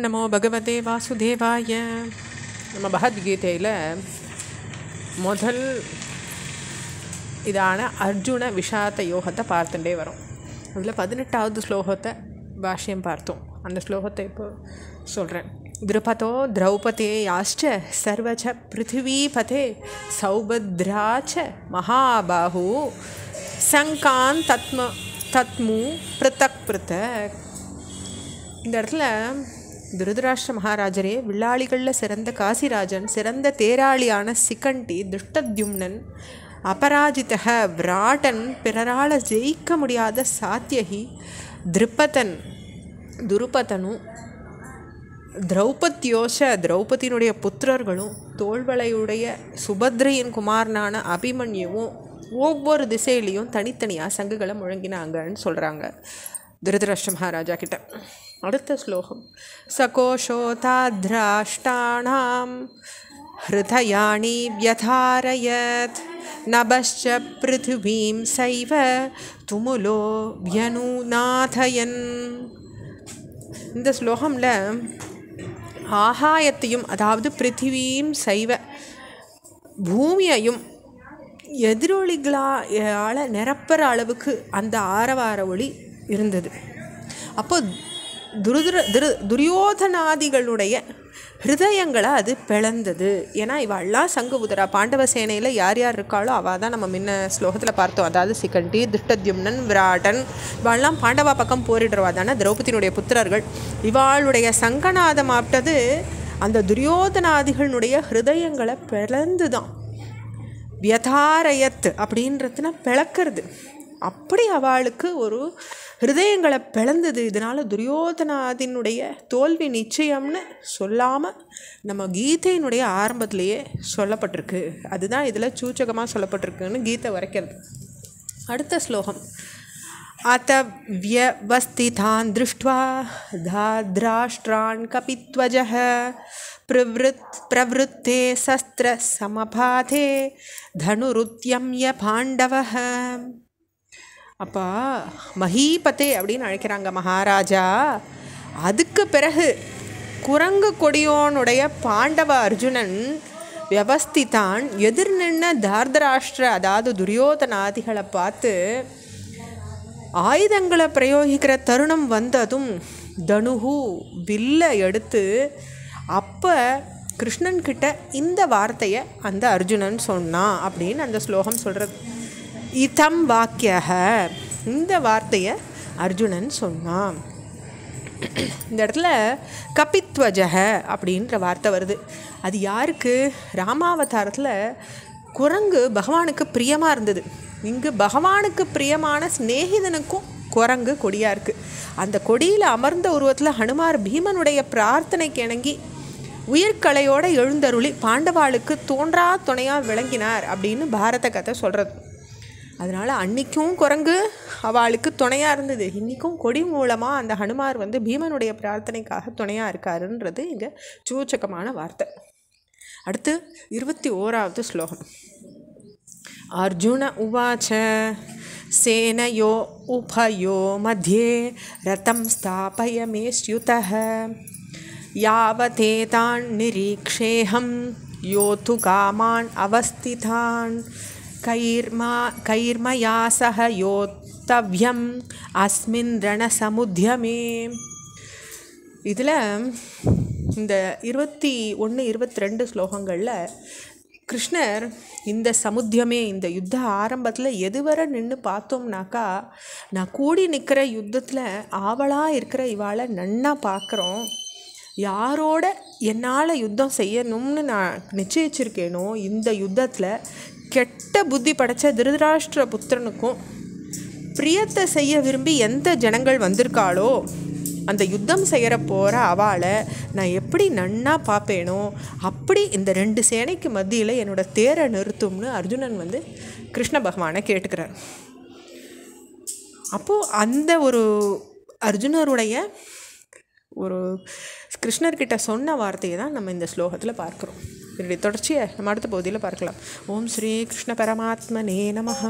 நமோ பகவதே வாசுதேவாய. நம்ம பகவத்கீதையில் முதல் இதான அர்ஜுன விஷாத யோகத்தை பார்த்துட்டே வரோம். அதில் 18வது ஸ்லோகத்தை பாஷ்யம் பார்த்தோம். அந்த ஸ்லோகத்தை இப்போ சொல்கிறேன். திருபதோ திரௌபதே யாச்ச சர்வச்ச பிருத்திவீபதே சௌபத்ராச்ச மகாபாஹு சங்கான் தத்மு பிருத்தக் பிருத்தக். இந்த இடத்துல திருதராஷ்டிர மகாராஜரே, வில்லாளிகளில் சிறந்த காசிராஜன், சிறந்த தேராளியான சிகண்டி, துஷ்டத்யும்னன், அபராஜிதக விராட்டன், பிறரால் ஜெயிக்க முடியாத சாத்தியகி, திருப்பதன் துருபதனும், திரௌபத்யோஷ திரௌபதியினுடைய புத்திரர்களும், தோள்வளையுடைய சுபத்ரையின் குமாரனான அபிமன்யுவும் ஒவ்வொரு திசையிலையும் தனித்தனியாக சங்குகளை முழங்கினாங்கன்னு சொல்கிறாங்க திருதராஷ்டிர மகாராஜா கிட்ட. அடுத்த ஸ்லோகம். சகோஷோதாத்ராஷ்டாணாம் ஹிருதயாணி வ்யதாரயத் நபஸ்ச பிருத்திவீம் சைவ துமுலோ வ்யனுநாதயன். இந்த ஸ்லோகமில் ஆகாயத்தையும், அதாவது பிருத்திவீம் சைவ பூமியையும் எதிரொலிகளால் நிரப்புற அளவுக்கு அந்த ஆரவார ஒளி இருந்தது. அப்போ துரியோதனாதிகளுடைய ஹிருதயங்களை அது பிளந்தது. ஏன்னா இவெல்லாம் சங்கு உதரா பாண்டவ சேனையில் யார் யார் இருக்காளோ அவள் தான் நம்ம முன்ன ஸ்லோகத்தில் பார்த்தோம். அதாவது சிகண்டி, துஷ்டத்யும்னன், விராட்டன், இவாள்லாம் பாண்டவா பக்கம் போரிடுறவா தானே திரௌபதியினுடைய புத்திரர்கள். இவாளுடைய சங்கநாதம் ஆப்டது அந்த துரியோதனாதிகளுடைய ஹிருதயங்களை பிளந்து தான். வியதாரயத் அப்படின்றதுனா பிளக்கிறது. அப்படி அவளுக்கு ஒரு ஹிருதயங்களை பிளந்தது. இதனால் துரியோதனாதினுடைய தோல்வி நிச்சயம்னு சொல்லாமல் நம்ம கீதையினுடைய ஆரம்பத்திலேயே சொல்லப்பட்டிருக்கு. அதுதான் இதில் சூச்சகமாக சொல்லப்பட்டிருக்குன்னு கீதை வரைக்கிறது. அடுத்த ஸ்லோகம். அத வியவஸ்திதான் திருஷ்ட்வா தாத்ராஷ்டிரான் கபித்வஜஹ பிரவருத்தே சஸ்திர சமபாதே தனுருத்யம்ய பாண்டவஹ. அப்போ மஹீபதே அப்படின்னு அழைக்கிறாங்க மகாராஜா. அதுக்கு பிறகு குரங்கு கொடியோனுடைய பாண்டவ அர்ஜுனன் வியவஸ்திதான் எதிர் நின்ன தார்தராஷ்டிர, அதாவது துரியோதனாதிகளை பார்த்து ஆயுதங்களை பிரயோகிக்கிற தருணம் வந்ததும் தனுகு வில்ல எடுத்து அப்போ கிருஷ்ணன்கிட்ட இந்த வார்த்தையை அந்த அர்ஜுனன் சொன்னான் அப்படின்னு அந்த ஸ்லோகம் சொல்கிறது. இதம் வாக்கியக, இந்த வார்த்தையை அர்ஜுனன் சொன்னான். இந்த இடத்துல கபித்வஜக அப்படின்ற வார்த்தை வருது. அது யாருக்கு? ராமாவதாரத்தில் குரங்கு பகவானுக்கு பிரியமாக இருந்தது. இங்கு பகவானுக்கு பிரியமான சிநேகிதனுக்கும் குரங்கு கொடியாக இருக்குது. அந்த கொடியில் அமர்ந்த உருவத்தில் ஹனுமார் பீமனுடைய பிரார்த்தனைக்கு இணங்கி உயிர்கலையோடு எழுந்தருளி பாண்டவாளுக்கு தோன்றா துணையாக விளங்கினார் அப்படின்னு பாரத கதை சொல்கிறது. அதனால் அன்றைக்கும் குரங்கு அவளுக்கு துணையாக இருந்தது. இன்றைக்கும் கொடி மூலமாக அந்த ஹனுமார் பீமனுடைய பிரார்த்தனைக்காக துணையாக இருக்காருன்றது இங்கே சூச்சகமான வார்த்தை. அடுத்து 21வது ஸ்லோகம். அர்ஜுன உவாச்ச சேனையோ உபயோ மத்தியே ரதம் ஸ்தாபயமேஸ்யுதः யாவதேதான் நிரீக்ஷேஹம் யோது காமான் அவஸ்திதான் கைர்மயா சஹ யோத்தவ்யம் அஸ்மின் ரணசமுத்யமே. இதில் இந்த 21, 22 ஸ்லோகங்களில் கிருஷ்ணர் இந்த சமுத்தியமே, இந்த யுத்த ஆரம்பத்தில் எதுவரை நின்று பார்த்தோம்னாக்கா, நான் கூடி நிற்கிற யுத்தத்தில் ஆவலாக இருக்கிற இவாளை நன்னா பார்க்குறோம். யாரோட என்னால் யுத்தம் செய்யணும்னு நான் நிச்சயிச்சிருக்கேனோ இந்த யுத்தத்தில் கெட்ட புத்தி படைத்த திருதராஷ்டிர புத்திரனுக்கும் பிரியத்தை செய்ய விரும்பி எந்த ஜனங்கள் வந்திருக்காளோ அந்த யுத்தம் செய்கிற போகிற அவளை நான் எப்படி நன்னா பார்ப்பேனோ அப்படி இந்த 2 சேனைக்கு மத்தியில் என்னோடய தேரை நிறுத்தும்னு அர்ஜுனன் கிருஷ்ண பகவானை கேட்டுக்கிறார். அப்போது அந்த ஒரு அர்ஜுனருடைய ஒரு கிருஷ்ணர்கிட்ட சொன்ன வார்த்தையை தான் நம்ம இந்த ஸ்லோகத்தில் பார்க்குறோம். இதனுடைய தொடர்ச்சியை நம்ம அடுத்த பகுதியில் பார்க்கலாம். ஓம் ஸ்ரீ கிருஷ்ண பரமாத்மனே நமஹ.